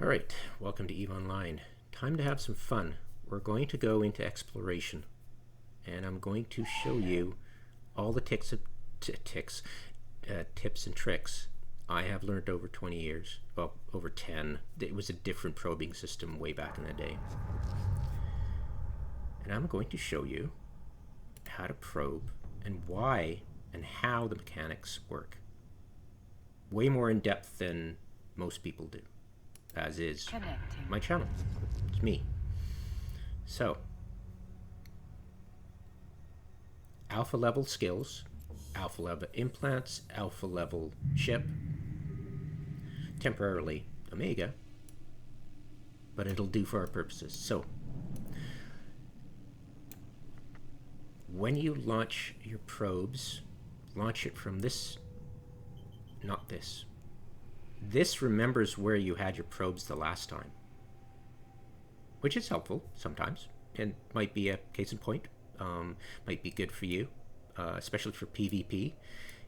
Alright, welcome to EVE Online. Time to have some fun. We're going to go into exploration, and I'm going to show you all the tips and tricks I have learned over 20 years. Well, over 10. It was a different probing system way back in the day. And I'm going to show you how to probe and why and how the mechanics work. Way more in depth than most people do, as is my channel. It's me. So, alpha level skills, alpha level implants, alpha level chip, temporarily omega, but it'll do for our purposes. So, when you launch your probes, launch it from this, not this. This remembers where you had your probes the last time, which is helpful sometimes, and might be a case in point. Might be good for you, especially for PvP.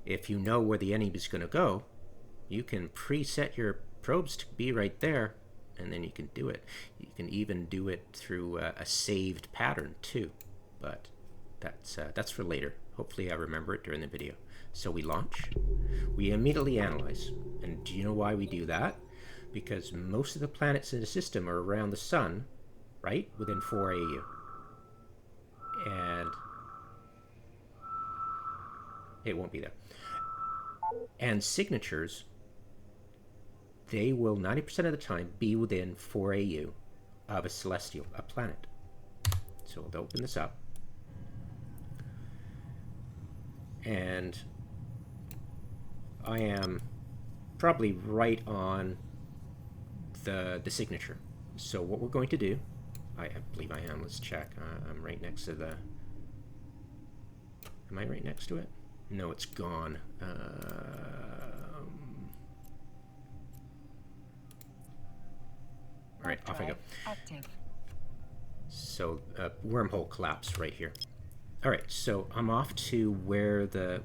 If you know where the enemy is going to go, you can preset your probes to be right there, and then you can do it. You can even do it through a saved pattern too, but that's for later. Hopefully I remember it during the video. So we launch, we immediately analyze. And do you know why we do that? Because most of the planets in the system are around the sun, right? Within 4 AU. And it won't be there. And signatures, they will 90% of the time be within 4 AU of a celestial, a planet. So we'll open this up. And I am probably right on the signature. So what we're going to do, I believe I am, let's check. I'm right next to the, am I right next to it? No, it's gone. All right, off I go. Active. So wormhole collapse right here. All right, so I'm off to where the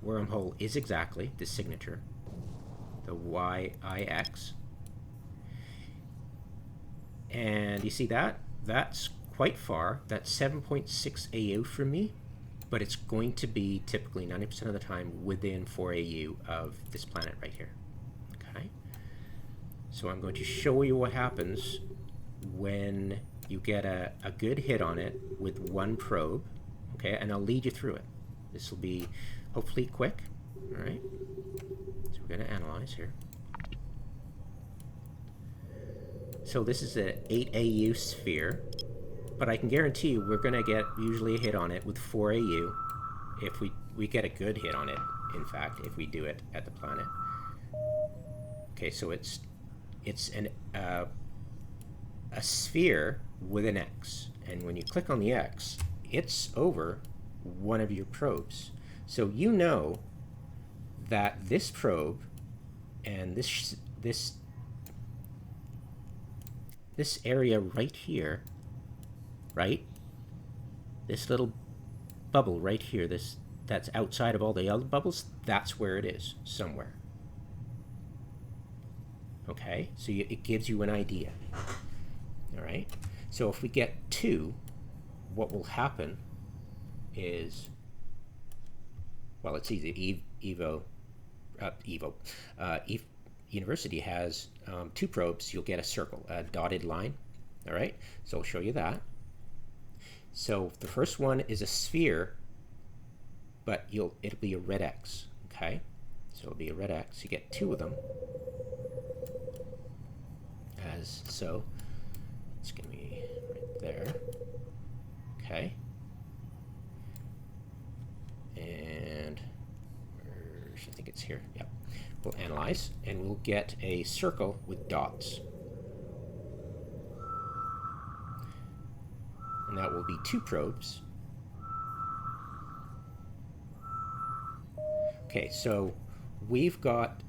wormhole is exactly, the signature, the YIX. And you see that? That's quite far. That's 7.6 AU for me, but it's going to be typically 90% of the time within 4 AU of this planet right here. Okay? So I'm going to show you what happens when you get a good hit on it with one probe. Okay, and I'll lead you through it. This will be hopefully quick. All right. So we're going to analyze here. So this is an 8 AU sphere, but I can guarantee you we're going to get usually a hit on it with 4 AU if we get a good hit on it, in fact, if we do it at the planet. Okay, so it's a sphere with an X, and when you click on the X, it's over one of your probes. So you know that this probe and this area right here, right? This little bubble right here, that's outside of all the other bubbles, that's where it is, somewhere. Okay, so it gives you an idea. All right, so if we get 2, what will happen is, well, it's easy. University has 2 probes. You'll get a circle, a dotted line. All right, so I'll show you that. So the first one is a sphere, but it'll be a red X. Okay, so it'll be a red X. You get 2 of them, as so. It's gonna be right there. Okay. And I think it's here. Yep. We'll analyze and we'll get a circle with dots. And that will be 2 probes. Okay, so we've got,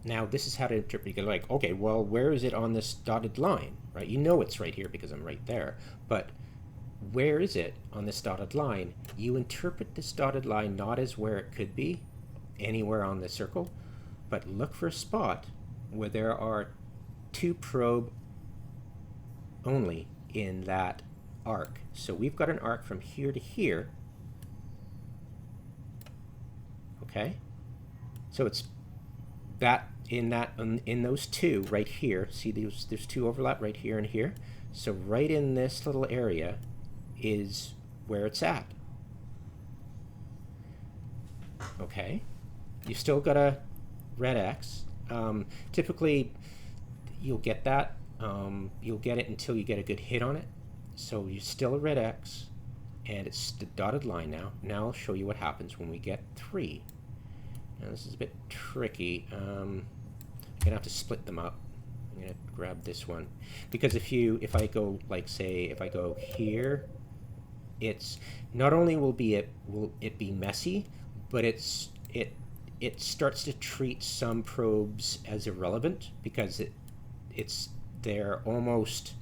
now this is how to interpret. You're like, okay, well, where is it on this dotted line, right? You know it's right here because I'm right there, but where is it on this dotted line? You interpret this dotted line not as where it could be, anywhere on the circle, but look for a spot where there are 2 probe only in that arc. So we've got an arc from here to here. Okay, so it's that in those 2 right here. See, there's 2 overlap right here and here. So right in this little area is where it's at. Okay, you still got a red X. Typically, you'll get that. You'll get it until you get a good hit on it. So you're still a red X, and it's the dotted line now. Now I'll show you what happens when we get 3. Now this is a bit tricky. I'm gonna have to split them up. I'm gonna grab this one because if I go, like, say if I go here, it's not only will it be messy, but it starts to treat some probes as irrelevant because they're almost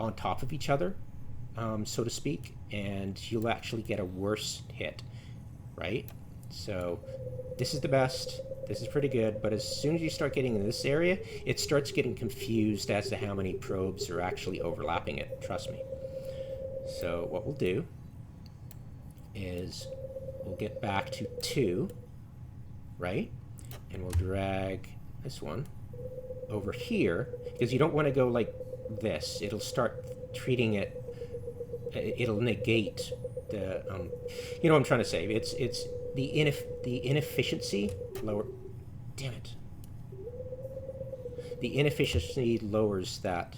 on top of each other, so to speak, and you'll actually get a worse hit, right? So this is the best. This is pretty good, but as soon as you start getting in this area, it starts getting confused as to how many probes are actually overlapping it, trust me. So what we'll do is we'll get back to 2, right? And we'll drag this one over here, because you don't want to go like this. It'll start treating it, it'll negate the, you know what I'm trying to say. It's the inefficiency lower, damn it. The inefficiency lowers that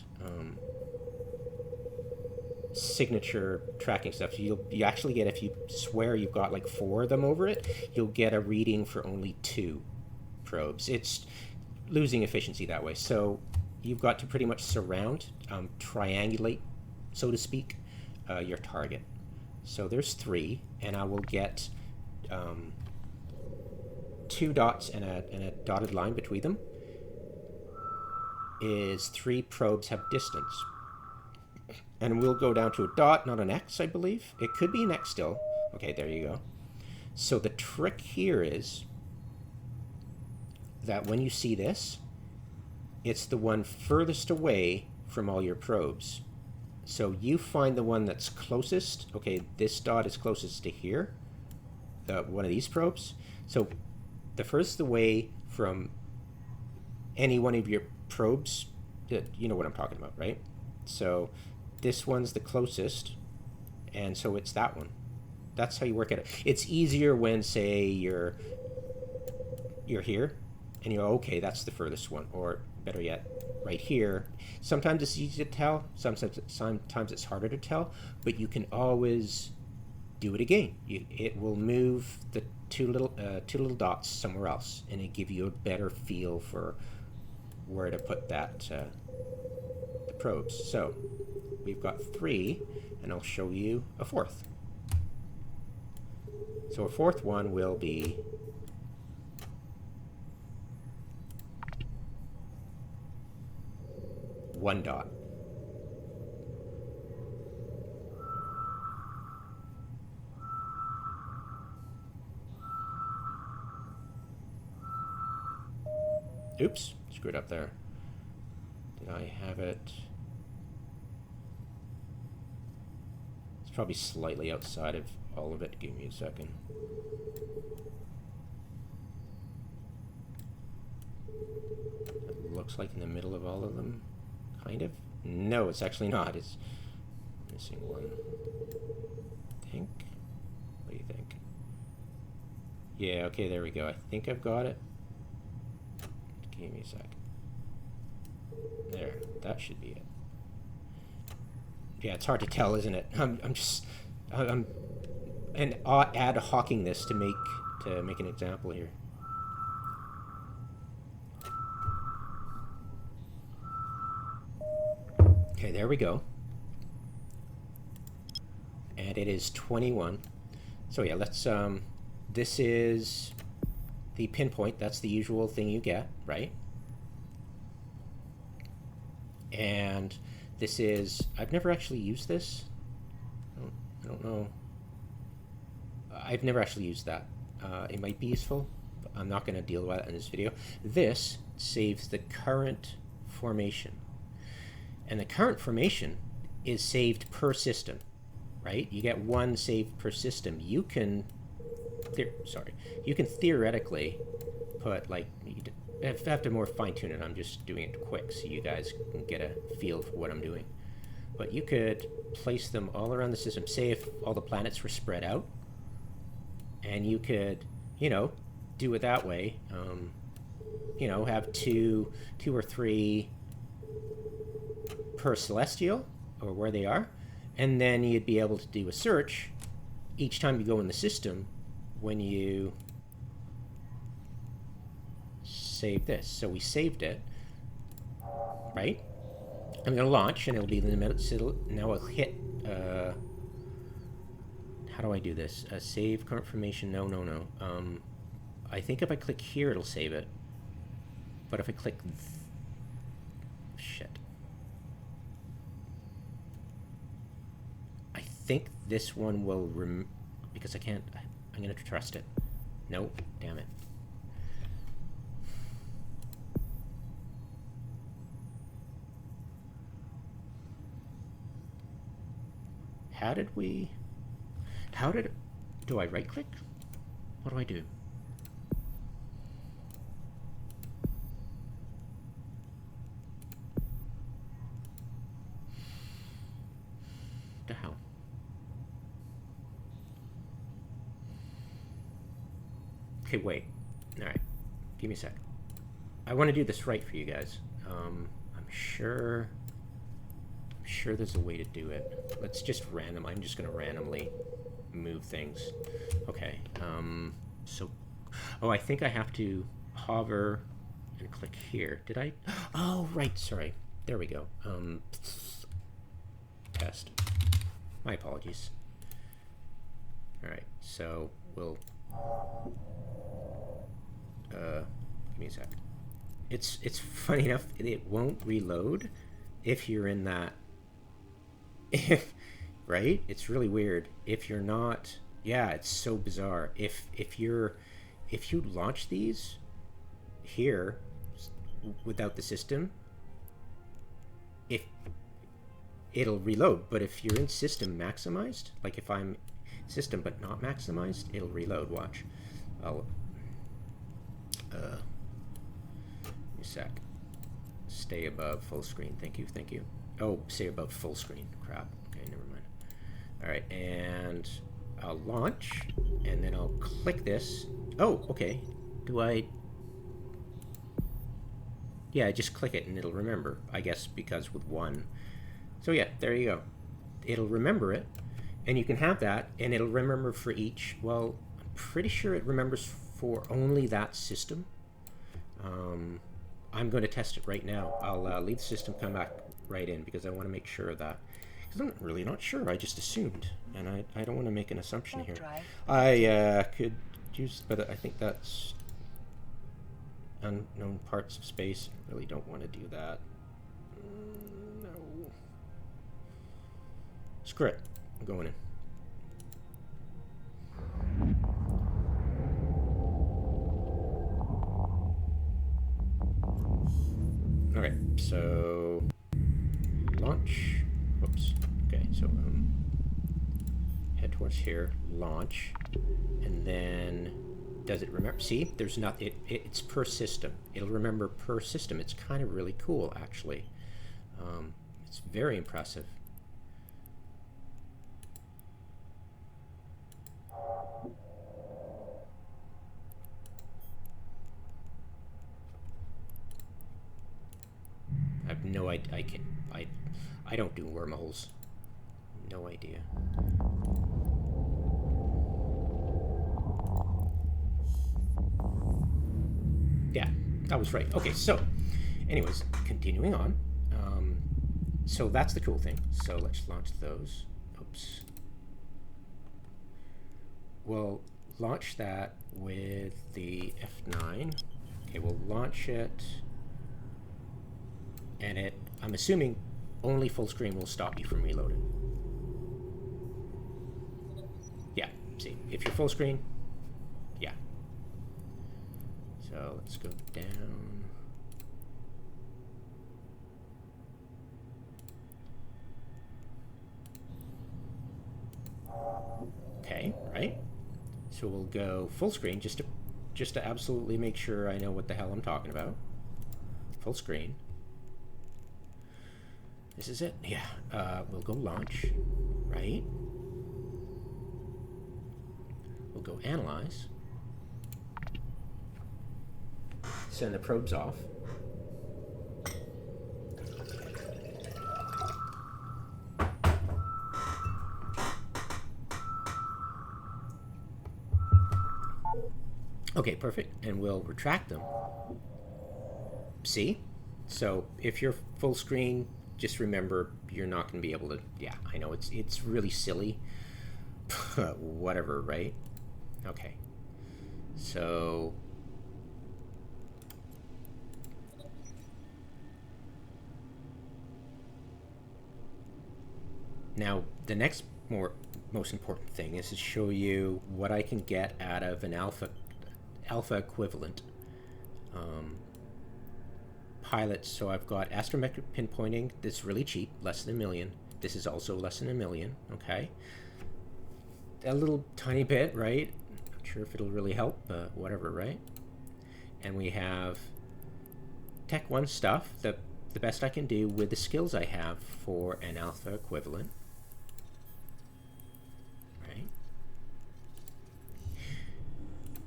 signature tracking stuff. So you actually get, if you swear you've got like 4 of them over it, you'll get a reading for only 2 probes. It's losing efficiency that way. So you've got to pretty much surround, triangulate, so to speak, your target. So there's 3, and I will get 2 dots and a dotted line between them. Is 3 probes have distance. And we'll go down to a dot, not an X, I believe. It could be an X still. Okay, there you go. So the trick here is that when you see this, it's the one furthest away from all your probes. So you find the one that's closest. Okay, this dot is closest to here, one of these probes. So the furthest away from any one of your probes, you know what I'm talking about, right? So this one's the closest, and so it's that one. That's how you work at it. It's easier when, say, you're here, and you're okay, that's the furthest one, or better yet, right here. Sometimes it's easy to tell, sometimes it's harder to tell, but you can always do it again. It will move the two little dots somewhere else, and it give you a better feel for where to put that the probes. So we've got 3, and I'll show you a 4th. So a 4th one will be one dot. Oops, screwed up there. Did I have it? It's probably slightly outside of all of it. Give me a second. It looks like in the middle of all of them, kind of. No, it's actually not. It's missing one. I think. What do you think? Yeah, okay, there we go. I think I've got it. Give me a sec. There, that should be it. Yeah, it's hard to tell, isn't it? I'm ad hocking this to make an example here. Okay, there we go. And it is 21. So yeah, let's this is the pinpoint. That's the usual thing you get, right? And this is, I've never actually used this. I don't know. I've never actually used that. It might be useful, but I'm not going to deal with that in this video. This saves the current formation. And the current formation is saved per system, right? You get one saved per system. You can, you can theoretically put, like, you have to more fine tune it. I'm just doing it quick so you guys can get a feel for what I'm doing. But you could place them all around the system. Say if all the planets were spread out, and you could, you know, do it that way. You know, have two or three per celestial, or where they are, and then you'd be able to do a search each time you go in the system when you save this. So we saved it, right? I'm going to launch, and it'll be in the middle. So now I'll hit, how do I do this? Save current information, no. I think if I click here, it'll save it. But if I click, shit. I think this one will, because I can't, I'm going to trust it. Nope, damn it. Do I right click? What do I do? The hell? Okay, wait. All right, give me a sec. I want to do this right for you guys. I'm sure there's a way to do it. Let's just I'm just gonna randomly move things. Okay, oh, I think I have to hover and click here. Did I? Oh, right, sorry. There we go. Test. My apologies. All right, so we'll, give me a sec. It's funny enough, it won't reload if you're in that, right? It's really weird. If you're not, yeah, it's so bizarre. If you launch these here without the system, it'll reload. But if you're in system maximized, like if I'm system but not maximized, it'll reload. Watch. I'll give me a sec. Stay above full screen. Thank you. Oh, stay above full screen. Crap. Okay, never mind. All right, and I'll launch, and then I'll click this. Oh, okay. Yeah, I just click it and it'll remember, I guess, because with one. So yeah, there you go. It'll remember it, and you can have that, and it'll remember for each. Well, I'm pretty sure it remembers for only that system. I'm going to test it right now. I'll leave the system, come back right in, because I want to make sure of that. Because I'm really not sure. I just assumed, and I don't want to make an assumption here. I could use, but I think that's unknown parts of space. I really don't want to do that. No. Screw it. I'm going in. All right, so launch. Whoops. Okay, so head towards here, launch, and then does it remember? See, there's not. It's per system. It'll remember per system. It's kind of really cool, actually. It's very impressive. I have no idea. I don't do wormholes. No idea. Yeah, I was right. Okay, so anyways, continuing on. So that's the cool thing. So let's launch those. Oops. We'll launch that with the F9. Okay, we'll launch it. And I'm assuming only full screen will stop you from reloading. Yeah, see, if you're full screen, yeah. So let's go down. So we'll go full screen just to absolutely make sure I know what the hell I'm talking about. Full screen. This is it. Yeah. We'll go launch, right? We'll go analyze. Send the probes off. Okay, perfect. And we'll retract them. See? So if you're full screen, just remember you're not going to be able to... Yeah, I know it's really silly. Whatever, right? Okay. So... Now, the next most important thing is to show you what I can get out of an alpha equivalent pilot. So I've got astrometric pinpointing. This is really cheap, less than $1 million. This is also less than $1 million. Okay, a little tiny bit, right? Not sure if it'll really help, but whatever, right? And we have Tech 1 stuff, the best I can do with the skills I have for an alpha equivalent.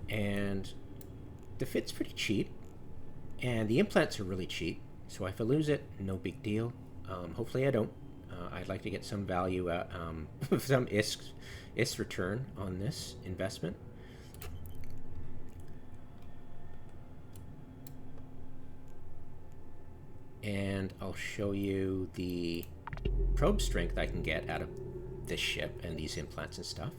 And the fit's pretty cheap, and the implants are really cheap, so if I lose it, no big deal. Hopefully I don't. I'd like to get some value, some IS return on this investment. And I'll show you the probe strength I can get out of this ship and these implants and stuff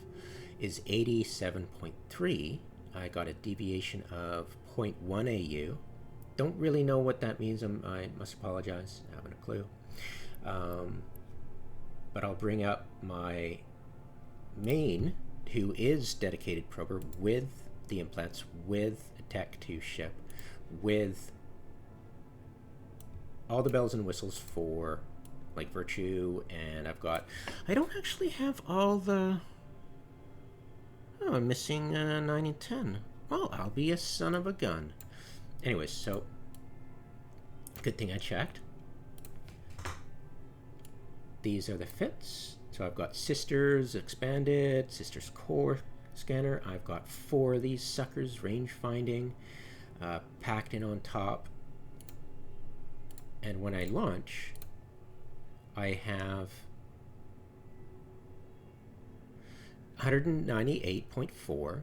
is 87.3. I got a deviation of 0.1 AU. Don't really know what that means. I must apologize. I haven't a clue. But I'll bring up my main, who is dedicated prober with the implants, with a Tech 2 ship, with all the bells and whistles for like Virtue, and I don't actually have all the... Oh, I'm missing 9 and 10. Well, I'll be a son of a gun. Anyways, so good thing I checked. These are the fits. So I've got Sisters Expanded, Sisters Core Scanner. I've got 4 of these suckers, range finding, packed in on top. And when I launch, I have 198.4,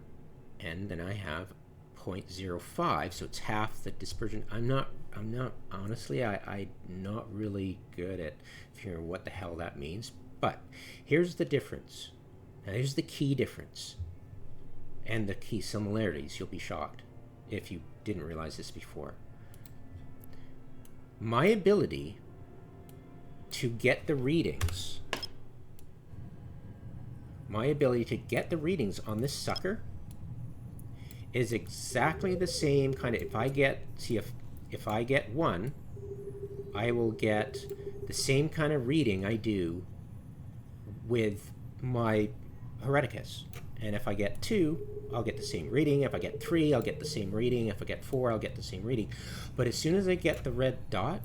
and then I have 0.05, so it's half the dispersion. I'm not honestly, I'm not really good at figuring what the hell that means, but here's the difference. Now here's the key difference and the key similarities. You'll be shocked if you didn't realize this before. My ability to get the readings on this sucker is exactly the same kind of... If I get 1, I will get the same kind of reading I do with my Hereticus. And if I get 2, I'll get the same reading. If I get 3, I'll get the same reading. If I get 4, I'll get the same reading. But as soon as I get the red dot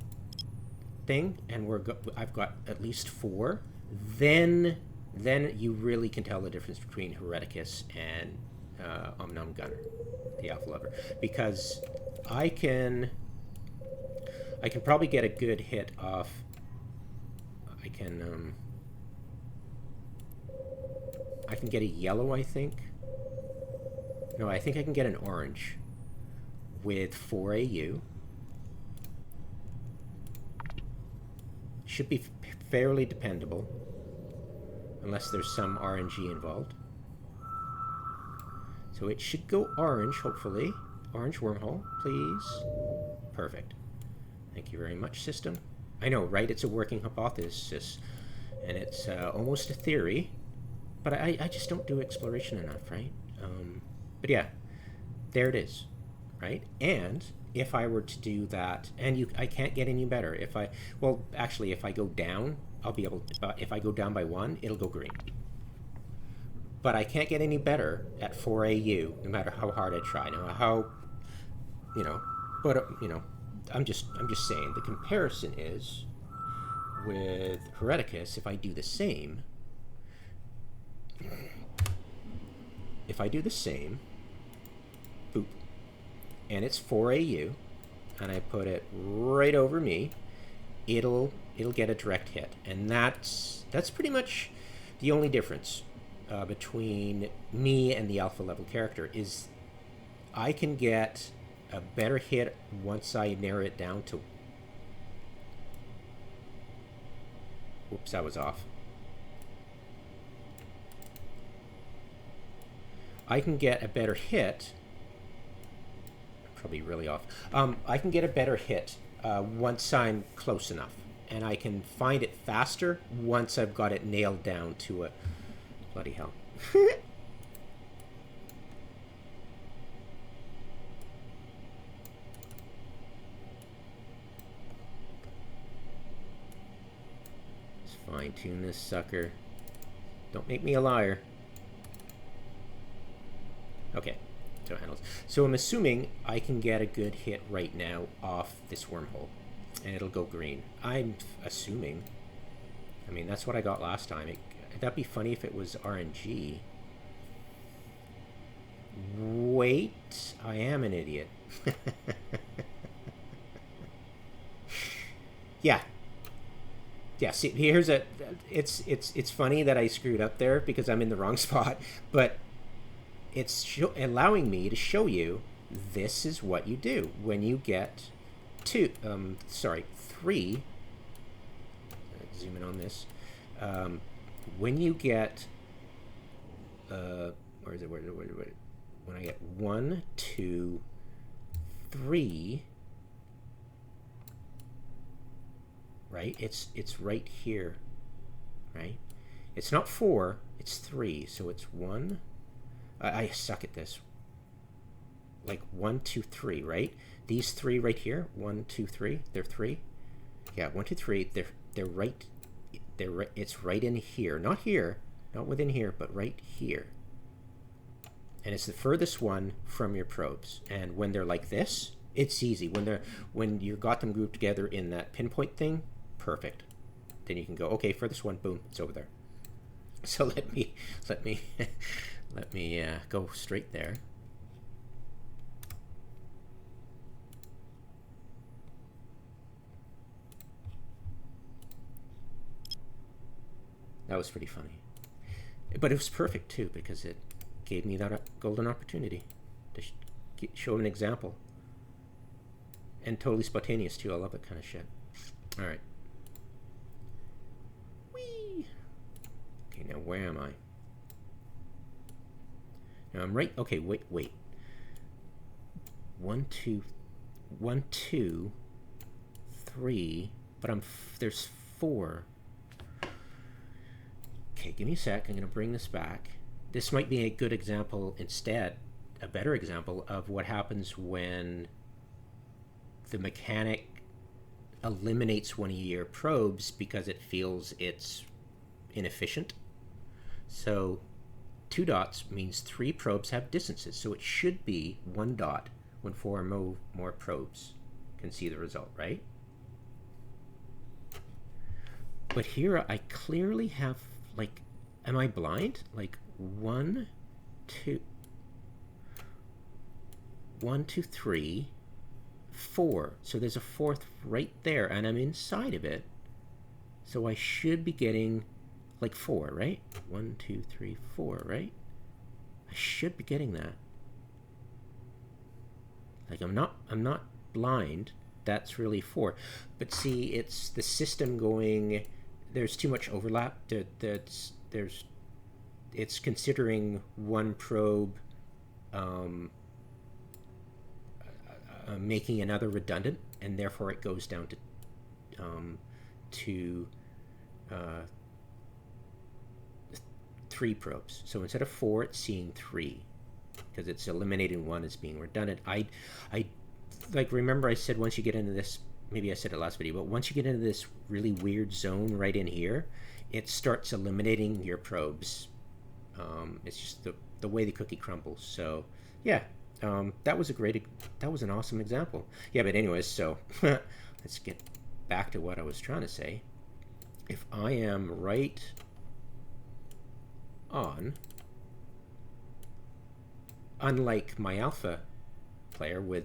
thing, and I've got at least 4, then you really can tell the difference between Hereticus and Omnum Gunner, the Alpha Lover, because I can probably get a good hit off. I can get a yellow, I think. No, I think I can get an orange with 4 AU. Should be fairly dependable, unless there's some RNG involved. So it should go orange, hopefully. Orange wormhole, please. Perfect. Thank you very much, system. I know, right? It's a working hypothesis, and it's almost a theory, but I just don't do exploration enough, right? But yeah, there it is, right? And if I were to do that, and I can't get any better. Well, if I go down, I'll be able to, if I go down by 1, it'll go green. but I can't get any better at 4AU, no matter how hard I try. No matter how, you know, but you know, I'm just saying the comparison is with Hereticus. If I do the same, boop, and it's 4AU, and I put it right over me, it'll get a direct hit, and that's pretty much the only difference between me and the alpha level character is I can get a better hit once I narrow it down to. Whoops, that was off. I can get a better hit. Probably really off. I can get a better hit once I'm close enough, and I can find it faster once I've got it nailed down to a. Bloody hell. It's fine tune this sucker. Don't make me a liar. Okay, so it handles. So I'm assuming I can get a good hit right now off this wormhole, and it'll go green. I'm assuming. I mean, that's what I got last time. That'd be funny if it was RNG. Wait, I am an idiot. Yeah. Yeah, see, here's a... It's funny that I screwed up there because I'm in the wrong spot, but it's allowing me to show you this is what you do when you get three. Zoom in on this. When you get, where is it? Where? When I get 1, 2, 3, right? It's right here, right? It's not 4, it's 3. So it's 1. I suck at this. Like 1, 2, 3, right? These 3 right here, 1, 2, 3. They're 3. Yeah, 1, 2, 3. They're right. It's right in here, not here, not within here, but right here. And it's the furthest one from your probes. And when they're like this, it's easy. When you got them grouped together in that pinpoint thing, perfect. Then you can go, okay, furthest one, boom, it's over there. So let me go straight there. That was pretty funny. But it was perfect, too, because it gave me that golden opportunity to show an example. And totally spontaneous, too. I love that kind of shit. All right. Whee! Okay, now where am I? Now I'm right... Okay, wait. 1, 2... 1, 2... 3... But there's 4... Okay, give me a sec. I'm going to bring this back. This might be a good example instead, a better example of what happens when the mechanic eliminates one of your probes because it feels it's inefficient. So 2 dots means 3 probes have distances. So it should be 1 dot when 4 or more probes can see the result, right? But here I clearly have... Like, am I blind? Like 1, 2, 3, 4. So there's a 4th right there, and I'm inside of it. So I should be getting like 4, right? 1, 2, 3, 4, right? I should be getting that. Like I'm not blind. That's really 4. But see, it's the system going. There's too much overlap. It's considering one probe making another redundant, and therefore it goes down to 3 probes. So instead of 4, it's seeing 3 because it's eliminating 1 as being redundant. I like remember I said once you get into this. Maybe I said it last video, but once you get into this really weird zone right in here, it starts eliminating your probes It's just the way the cookie crumbles. So yeah, that was an awesome example. Yeah, but anyways, so let's get back to what I was trying to say. If I am right on, unlike my alpha player with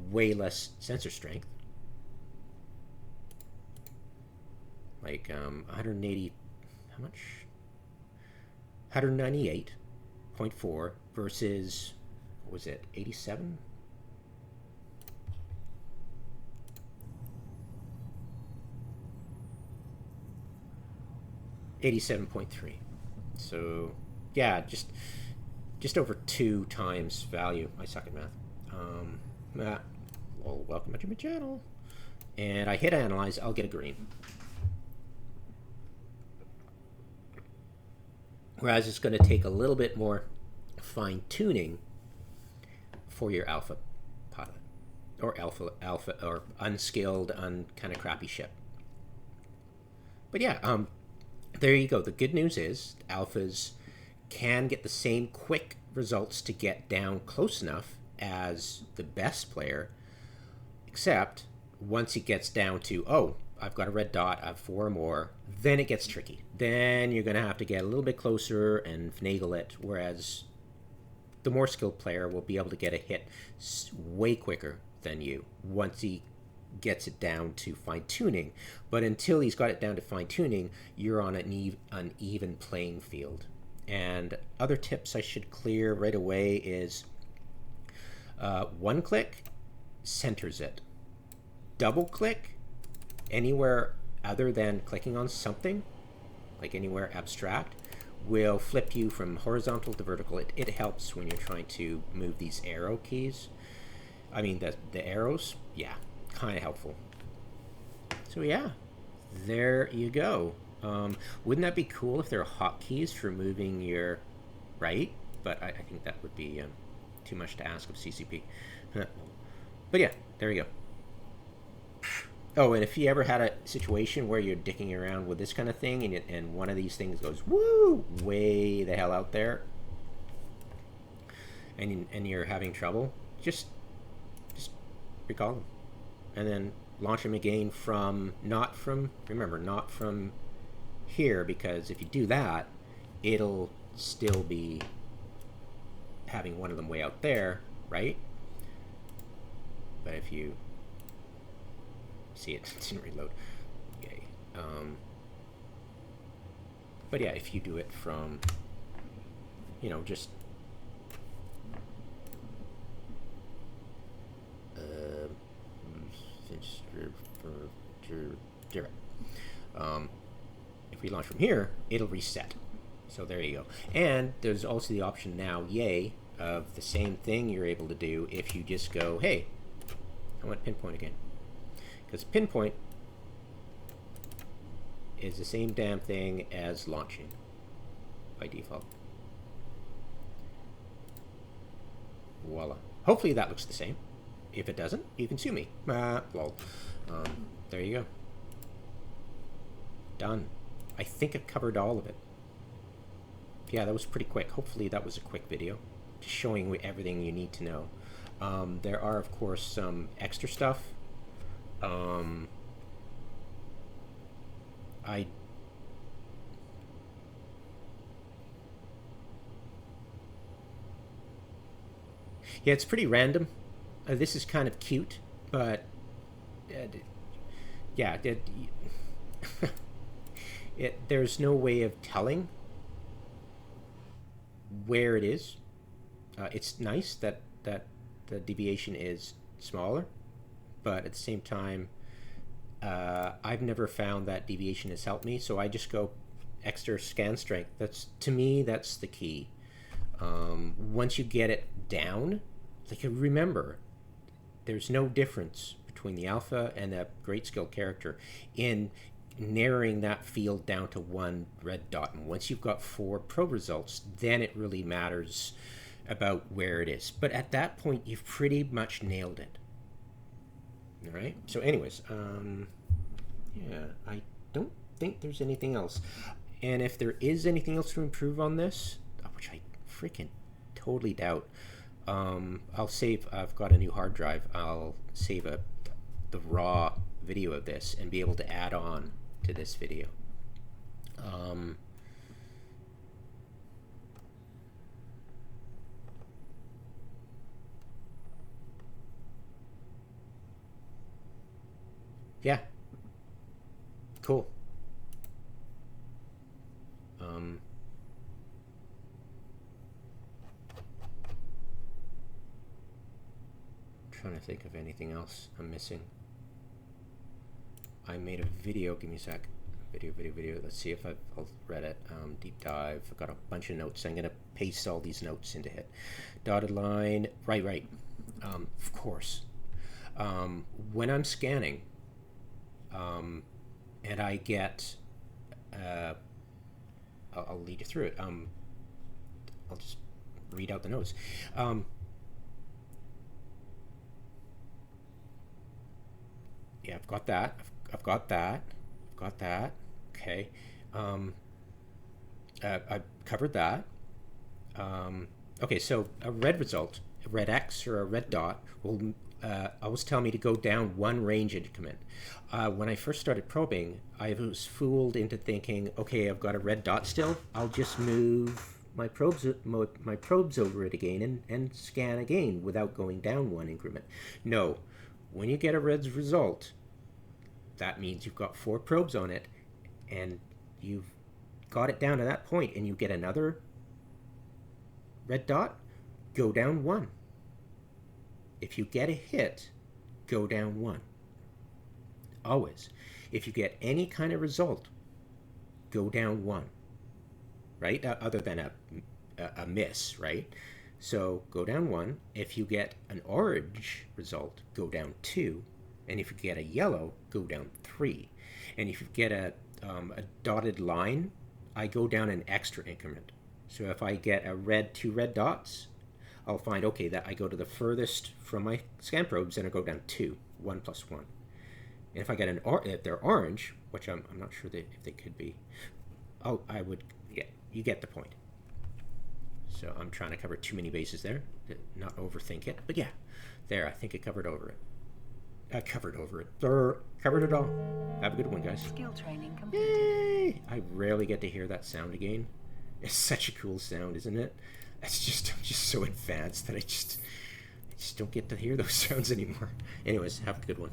way less sensor strength, like 180, how much? 198.4 versus, what was it, 87? $87.3. So yeah, just over 2 times value. I suck at math. Well, welcome to my channel. And I hit analyze, I'll get a green. Whereas it's going to take a little bit more fine tuning for your alpha pilot, or alpha or unskilled, kind of crappy ship. But yeah, there you go. The good news is alphas can get the same quick results to get down close enough as the best player, except once it gets down to, oh, I've got a red dot, I have 4 or more, then it gets tricky. Then you're going to have to get a little bit closer and finagle it, whereas the more skilled player will be able to get a hit way quicker than you once he gets it down to fine-tuning. But until he's got it down to fine-tuning, you're on an uneven playing field. And other tips I should clear right away is one click centers it. Double click anywhere other than clicking on something, like anywhere abstract, will flip you from horizontal to vertical. It helps when you're trying to move these arrow keys. I mean, the arrows, yeah, kind of helpful. So yeah, there you go. Wouldn't that be cool if there are hotkeys for moving your right? But I think that would be too much to ask of CCP. But yeah, there you go. Oh, and if you ever had a situation where you're dicking around with this kind of thing and one of these things goes, woo, way the hell out there, and you're having trouble, just recall them. And then launch them again not from here, because if you do that, it'll still be having one of them way out there, right? But if you see, it didn't reload. Yay. But yeah, if you do it from, just if we launch from here, it'll reset. So there you go. And there's also the option now, yay, of the same thing you're able to do if you just go, hey, I want pinpoint again. Because pinpoint is the same damn thing as launching by default. Voila. Hopefully that looks the same. If it doesn't, you can sue me. Lol. There you go. Done. I think I've covered all of it. Yeah, that was pretty quick. Hopefully that was a quick video, just showing you everything you need to know. There are, of course, some extra stuff. Yeah, it's pretty random. This is kind of cute, but yeah, there's no way of telling where it is. It's nice that the deviation is smaller, but at the same time, I've never found that deviation has helped me, so I just go extra scan strength. To me, that's the key. Once you get it down, like, remember, there's no difference between the alpha and the great skill character in narrowing that field down to 1 red dot. And once you've got 4 probe results, then it really matters about where it is. But at that point, you've pretty much nailed it. All right. So anyways, yeah, I don't think there's anything else. And if there is anything else to improve on this, I'll which I freaking totally doubt. I'll save. I've got a new hard drive. I'll save the raw video of this and be able to add on to this video. Yeah. Cool. Trying to think of anything else I'm missing. I made a video. Give me a sec. Video. Let's see if I'll read it. Deep dive. I've got a bunch of notes. I'm going to paste all these notes into it. Dotted line. Right. Of course. When I'm scanning, and I get, I'll lead you through it. I'll just read out the notes. Yeah, I've got that. I've got that. Okay. I covered that. Okay, so a red result, a red X or a red dot, will always tell me to go down one range increment. When I first started probing, I was fooled into thinking, okay, I've got a red dot still. I'll just move my probes over it again and scan again without going down one increment. No. When you get a red result, that means you've got 4 probes on it, and you've got it down to that point, and you get another red dot, go down 1. If you get a hit, go down 1. Always. If you get any kind of result, go down 1. Right? Other than a miss, right? So go down 1. If you get an orange result, go down 2. And if you get a yellow, go down 3. And if you get a dotted line, I go down an extra increment. So if I get 2 red dots, I'll find, okay, that I go to the furthest from my scan probes, and I go down 2, 1 plus 1. And if I get if they're orange, which I'm not sure if they could be, I would, yeah, you get the point. So I'm trying to cover too many bases there, not overthink it. But yeah, there, I think it covered over it. Covered it all. Have a good one, guys. Skill training completed. Yay! I rarely get to hear that sound again. It's such a cool sound, isn't it? I'm just so advanced that I just don't get to hear those sounds anymore. Anyways, have a good one.